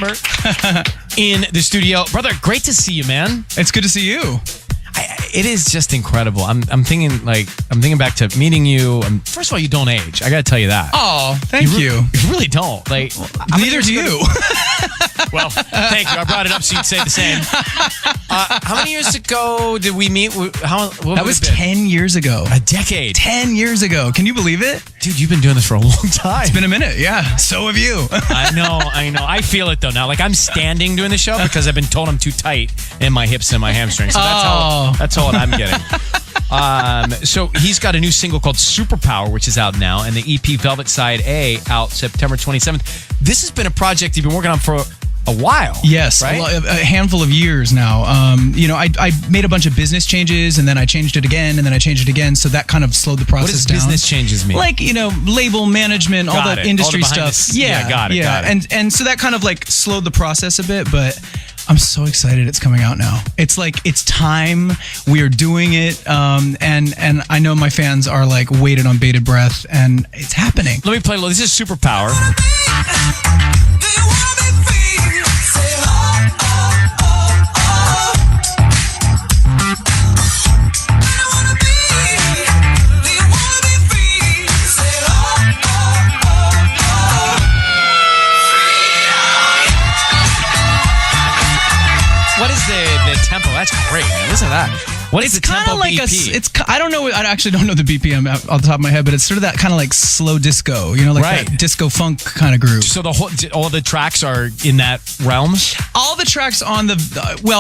Lambert in the studio. Brother, great to see you, man. It's good to see you. It is just incredible. I'm thinking back to meeting you. First of all, you don't age. I got to tell you that. Oh, thank you. You really don't. Like, neither do you. Well, thank you. I brought it up so you'd say the same. How many years ago did we meet? That was 10 years ago. A decade. 10 years ago. Can you believe it? Dude, you've been doing this for a long time. It's been a minute, yeah. So have you. I know. I feel it, though, now. Like, I'm standing doing the show because I've been told I'm too tight in my hips and my hamstrings. So that's all I'm getting. So he's got a new single called Superpower, which is out now, and the EP Velvet Side A out September 27th. This has been a project you've been working on for a while. Yes, right? a handful of years now. I made a bunch of business changes, and then I changed it again, and then I changed it again, so that kind of slowed the process down. What does business changes mean? Like, label management, all the industry stuff. Got it. And so that kind of like slowed the process a bit, but I'm so excited it's coming out now. It's like, it's time. We are doing it. And I know my fans are like waiting on bated breath, and it's happening. Let me play. This is Superpower. What is the tempo? That's great, man. Listen to that. What is the tempo like BP? I don't know. I actually don't know the BPM off the top of my head, but it's sort of that kind of like slow disco, that disco funk kind of groove. So all the tracks are in that realm? All the tracks on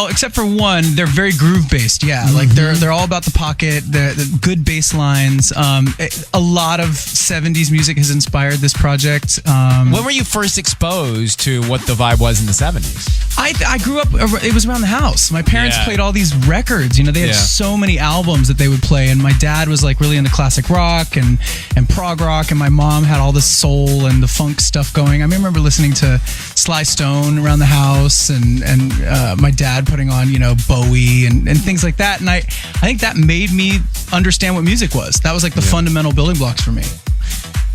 except for one, they're very groove based. Yeah, like they're all about the pocket. They're good bass lines. A lot of 70s music has inspired this project. When were you first exposed to what the vibe was in the 70s? I grew up. It was around the house. My parents played all these records. They had so many albums that they would play, and my dad was like really into classic rock and prog rock, and my mom had all the soul and the funk stuff going. I remember listening to Sly Stone around the house, and my dad putting on Bowie and things like that. And I think that made me understand what music was. That was like the fundamental building blocks for me.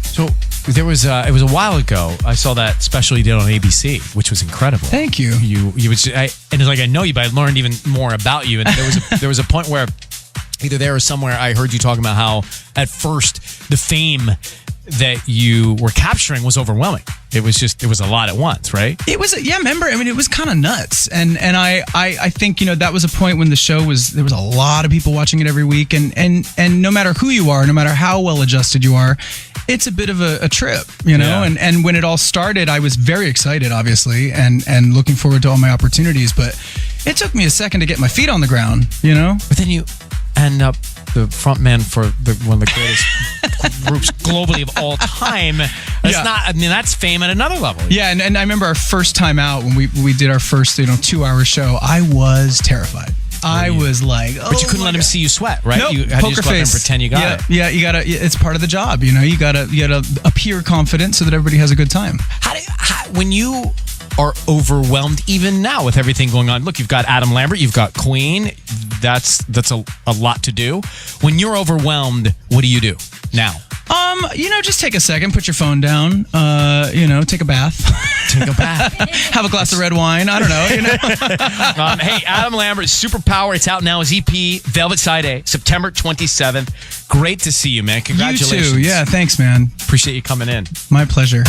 So it was a while ago. I saw that special you did on ABC, which was incredible. Thank you. And it's like I know you, but I learned even more about you. And there was a point where either there or somewhere I heard you talking about how at first the fame that you were capturing was overwhelming. It was a lot at once, right? It was, remember, it was kind of nuts. And I think, that was a point when the show there was a lot of people watching it every week. And no matter who you are, no matter how well adjusted you are, it's a bit of a trip, Yeah. And when it all started, I was very excited, obviously, and looking forward to all my opportunities. But it took me a second to get my feet on the ground, But then you end up the front man for one of the greatest groups globally of all time. That's fame at another level. Yeah, and I remember our first time out when we did our first 2-hour show. I was terrified. I was like, but you couldn't let him see you sweat, right? Nope, you had to just go up and pretend you got it. Yeah, you gotta. It's part of the job, You gotta appear confident so that everybody has a good time. When you are overwhelmed, even now with everything going on. Look, you've got Adam Lambert, you've got Queen. That's a lot to do. When you're overwhelmed, what do you do now? Just take a second, put your phone down, take a bath. Take a bath. Have a glass of red wine. I don't know, Hey, Adam Lambert, Superpower. It's out now. His EP, Velvet Side A, September 27th. Great to see you, man. Congratulations. You too. Yeah, thanks, man. Appreciate you coming in. My pleasure.